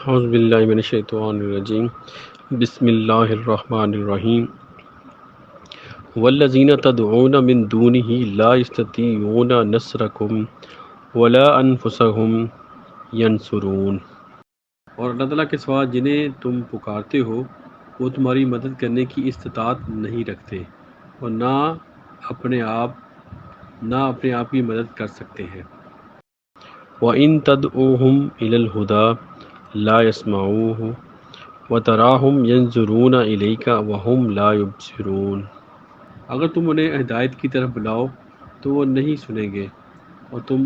اعوذ باللہ من الشیطان الرجیم بسم اللہ الرحمن الرحیم والذین تدعون من دونہ لا یستطیعون نصرکم ولا انفسہم ینصرون۔ اور اللہ تعالیٰ کے سوا جنہیں تم پکارتے ہو وہ تمہاری مدد کرنے کی استطاعت نہیں رکھتے اور اپنے آپ کی مدد کر سکتے ہیں۔ وَإِن تَدْعُوهُمْ إِلَى الْهُدَى لَا يَسْمَعُوهُ وَتَرَاهُمْ يَنْظُرُونَ إِلَيْكَ وَهُمْ لَا يُبْصِرُونَ۔ اگر تم انہیں ہدایت کی طرف بلاؤ تو وہ نہیں سنیں گے، اور تم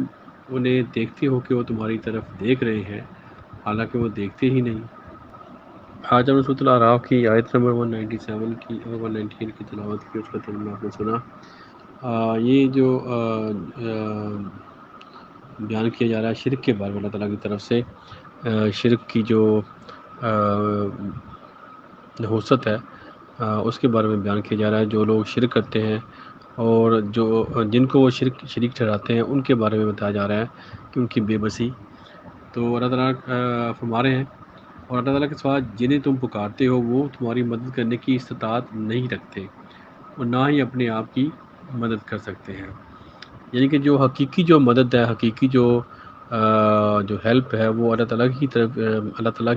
انہیں دیکھتے ہو کہ وہ تمہاری طرف دیکھ رہے ہیں حالانکہ وہ دیکھتے ہی نہیں۔ آج ہم سورۃ الاعراف کی آیت نمبر 197 کی اور 198 کی تلاوت کی، اس کا ترجمہ آپ نے سنا۔ یہ جو بیان کیا جا رہا ہے شرک کے بارے میں اللہ تعالیٰ کی طرف سے، شرک کی جو نحوست ہے اس کے بارے میں بیان کیا جا رہا ہے۔ جو لوگ شرک کرتے ہیں اور جن کو وہ شریک ٹھہراتے ہیں ان کے بارے میں بتایا جا رہا ہے کہ ان کی بے بسی۔ تو اللہ تعالیٰ فرما رہے ہیں اور اللہ تعالیٰ کے سوا جنہیں تم پکارتے ہو وہ تمہاری مدد کرنے کی استطاعت نہیں رکھتے اور نہ ہی اپنے آپ کی مدد کر سکتے ہیں۔ یعنی کہ جو حقیقی جو مدد ہے، حقیقی جو ہیلپ ہے وہ اللہ تعالیٰ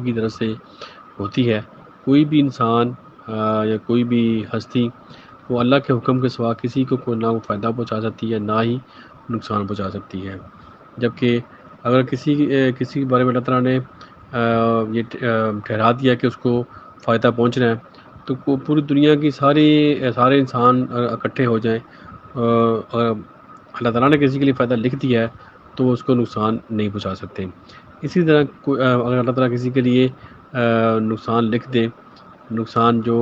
کی طرف سے ہوتی ہے۔ کوئی بھی انسان یا کوئی بھی ہستی وہ اللہ کے حکم کے سوا کسی کو نہ فائدہ پہنچا سکتی ہے نہ ہی نقصان پہنچا سکتی ہے۔ جبکہ اگر کسی کے بارے میں اللہ تعالیٰ نے یہ ٹھہرا دیا کہ اس کو فائدہ پہنچ رہا ہے تو پوری دنیا کی سارے انسان اکٹھے ہو جائیں، اللہ تعالیٰ نے کسی کے لیے فائدہ لکھ دیا ہے تو وہ اس کو نقصان نہیں پہنچا سکتے۔ اسی طرح اگر اللہ تعالیٰ کسی کے لیے نقصان لکھ دے، نقصان جو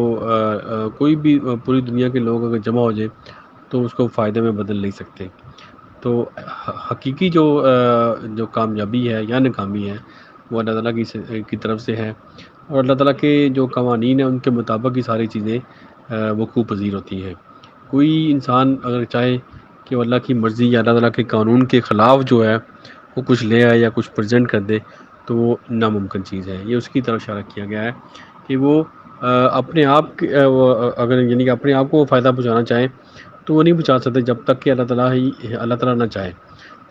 کوئی بھی پوری دنیا کے لوگ اگر جمع ہو جائیں تو اس کو فائدے میں بدل نہیں سکتے۔ تو حقیقی جو کامیابی ہے یا ناکامی ہے وہ اللہ تعالیٰ کی طرف سے ہے، اور اللہ تعالیٰ کے جو قوانین ہیں ان کے مطابق ہی ساری چیزیں وقوع پذیر ہوتی ہیں۔ کوئی انسان اگر چاہے کہ وہ اللہ کی مرضی یا اللہ تعالیٰ کے قانون کے خلاف جو ہے وہ کچھ لے آئے یا کچھ پریزنٹ کر دے تو وہ ناممکن چیز ہے۔ یہ اس کی طرف اشارہ کیا گیا ہے کہ وہ اپنے آپ اگر یعنی کہ اپنے آپ کو فائدہ پہنچانا چاہیں تو وہ نہیں پہنچا سکتے جب تک کہ اللہ تعالیٰ نہ چاہے،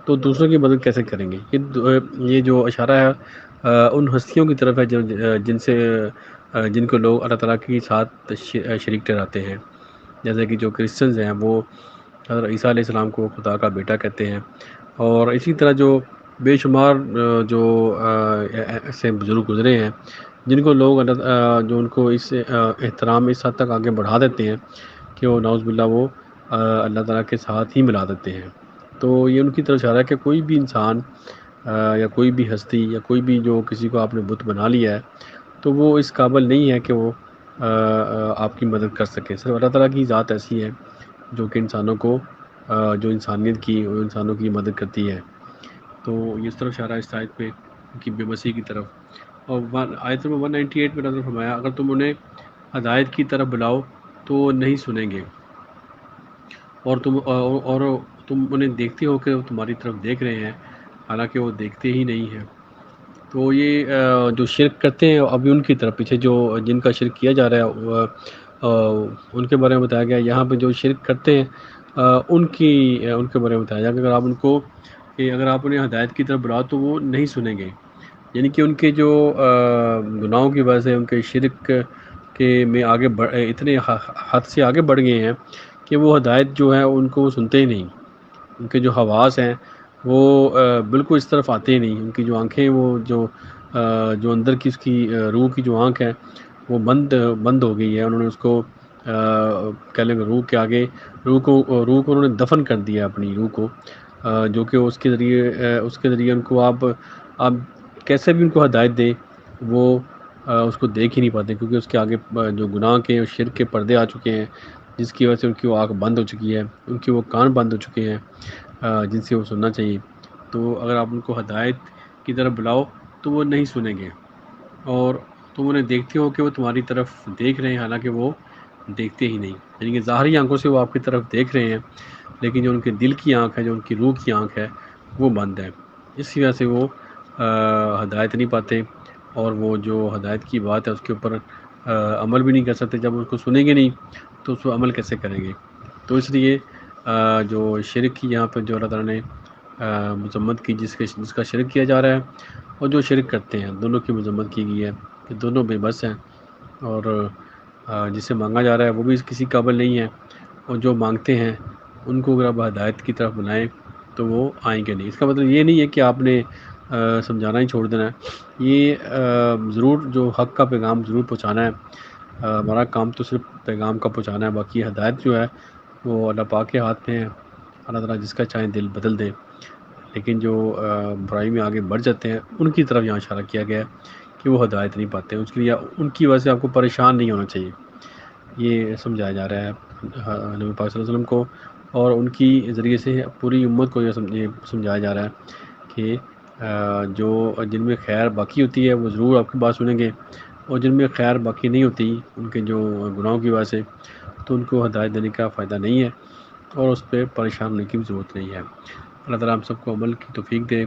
تو دوسروں کی مدد کیسے کریں گے؟ یہ جو اشارہ ہے ان ہستیوں کی طرف ہے جن کو لوگ اللہ تعالیٰ کے ساتھ شریک ٹھہراتے ہیں، جیسے کہ جو کرسچنز ہیں وہ حضرت عیسیٰ علیہ السلام کو خدا کا بیٹا کہتے ہیں، اور اسی طرح جو بے شمار جو ایسے بزرگ گزرے ہیں جن کو لوگ جو ان کو اس احترام اس حد تک آگے بڑھا دیتے ہیں کہ وہ نعوذ باللہ وہ اللہ تعالیٰ کے ساتھ ہی ملا دیتے ہیں۔ تو یہ ان کی طرف اشارہ ہے کہ کوئی بھی انسان یا کوئی بھی ہستی یا کوئی بھی جو کسی کو آپ نے بت بنا لیا ہے تو وہ اس قابل نہیں ہے کہ وہ آپ کی مدد کر سکے۔ صرف اللہ تعالیٰ کی ذات ایسی ہے جو کہ انسانوں کو جو انسانیت کی اور انسانوں کی مدد کرتی ہے۔ تو اس طرف اشارہ اس آیت پہ ان کی بے بسی کی طرف۔ اور آیت نمبر 198 میں نظر فرمایا اگر تم انہیں ہدایت کی طرف بلاؤ تو وہ نہیں سنیں گے، اور تم انہیں دیکھتے ہو کہ وہ تمہاری طرف دیکھ رہے ہیں حالانکہ وہ دیکھتے ہی نہیں ہیں۔ تو یہ جو شرک کرتے ہیں ابھی ان کی طرف پیچھے جن کا شرک کیا جا رہا ہے ان کے بارے میں بتایا گیا۔ یہاں پہ جو شرک کرتے ہیں ان کے بارے میں بتایا جائے کہ اگر آپ انہیں ہدایت کی طرف بلاؤ تو وہ نہیں سنیں گے، یعنی کہ ان کے جو گناہوں کی وجہ سے ان کے شرک کے میں اتنے حد سے آگے بڑھ گئے ہیں کہ وہ ہدایت جو ہے ان کو سنتے ہی نہیں۔ ان کے جو حواس ہیں وہ بالکل اس طرف آتے ہی نہیں۔ ان کی جو آنکھیں وہ جو اندر کی اس کی روح کی جو آنکھ ہے وہ بند ہو گئی ہے۔ انہوں نے اس کو کہہ لیں گے روح کو انہوں نے دفن کر دیا اپنی روح کو، جو کہ اس کے ذریعے ان کو آپ کیسے بھی ان کو ہدایت دیں وہ اس کو دیکھ ہی نہیں پاتے، کیونکہ اس کے آگے جو گناہ کے اور شرک کے پردے آ چکے ہیں جس کی وجہ سے ان کی وہ آنکھ بند ہو چکی ہے، ان کی وہ کان بند ہو چکے ہیں جن سے وہ سننا چاہیے۔ تو اگر آپ ان کو ہدایت کی طرف بلاؤ تو وہ نہیں سنیں گے، اور تم انہیں دیکھتے ہو کہ وہ تمہاری طرف دیکھ رہے ہیں حالانکہ وہ دیکھتے ہی نہیں، یعنی کہ ظاہری آنکھوں سے وہ آپ کی طرف دیکھ رہے ہیں لیکن جو ان کے دل کی آنکھ ہے، جو ان کی روح کی آنکھ ہے وہ بند ہے، اس کی وجہ سے وہ ہدایت نہیں پاتے اور وہ جو ہدایت کی بات ہے اس کے اوپر عمل بھی نہیں کر سکتے. جب اس کو سنیں گے نہیں تو اس کو عمل کیسے کریں گے؟ تو اس لیے جو شرک کی یہاں پہ جو اللہ تعالیٰ نے مذمت کی، جس کا شرک کیا جا رہا ہے اور جو شرک کرتے ہیں، دونوں کی مذمت کی گئی ہے کہ دونوں بے بس ہیں. اور جسے مانگا جا رہا ہے وہ بھی کسی قابل نہیں ہے، اور جو مانگتے ہیں ان کو اگر آپ ہدایت کی طرف بنائیں تو وہ آئیں گے نہیں. اس کا مطلب یہ نہیں ہے کہ آپ نے سمجھانا ہی چھوڑ دینا ہے. یہ ضرور جو حق کا پیغام ضرور پہنچانا ہے. ہمارا کام تو صرف پیغام کا پہنچانا ہے، باقی ہدایت جو ہے وہ اللہ پاک کے ہاتھ میں ہے. اللہ تعالیٰ جس کا چاہیں دل بدل دے. لیکن جو برائی میں آگے بڑھ جاتے ہیں ان کی طرف یہاں اشارہ کیا گیا ہے کہ وہ ہدایت نہیں پاتے. اس کے لیے ان کی وجہ سے آپ کو پریشان نہیں ہونا چاہیے، یہ سمجھایا جا رہا ہے نبی پاک صلی اللہ علیہ وسلم کو. اور ان کی ذریعے سے پوری امت کو یہ سمجھایا جا رہا ہے کہ جو جن میں خیر باقی ہوتی ہے وہ ضرور آپ کی بات سنیں گے، اور جن میں خیر باقی نہیں ہوتی ان کے جو گناہوں کی وجہ سے تو ان کو ہدایت دینے کا فائدہ نہیں ہے، اور اس پہ پریشان ہونے کی بھی ضرورت نہیں ہے. اللہ تعالیٰ ہم سب کو عمل کی توفیق دے،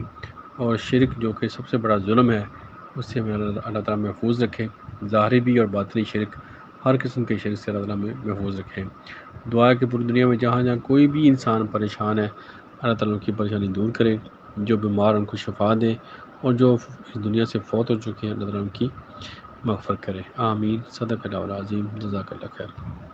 اور شرک جو کہ سب سے بڑا ظلم ہے اس سے ہمیں اللہ تعالیٰ محفوظ رکھے. ظاہری بھی اور باطنی شرک، ہر قسم کے شرک سے اللہ تعالیٰ میں محفوظ رکھیں. دعا ہے کہ پوری دنیا میں جہاں جہاں کوئی بھی انسان پریشان ہے اللہ تعالیٰ ان کی پریشانی دور کرے، جو بیمار ان کو شفا دے، اور جو اس دنیا سے فوت ہو چکے ہیں اللہ تعالیٰ ان کی مغفرت کرے. آمین. صدق اللہ العظیم. جزاک اللہ خیر.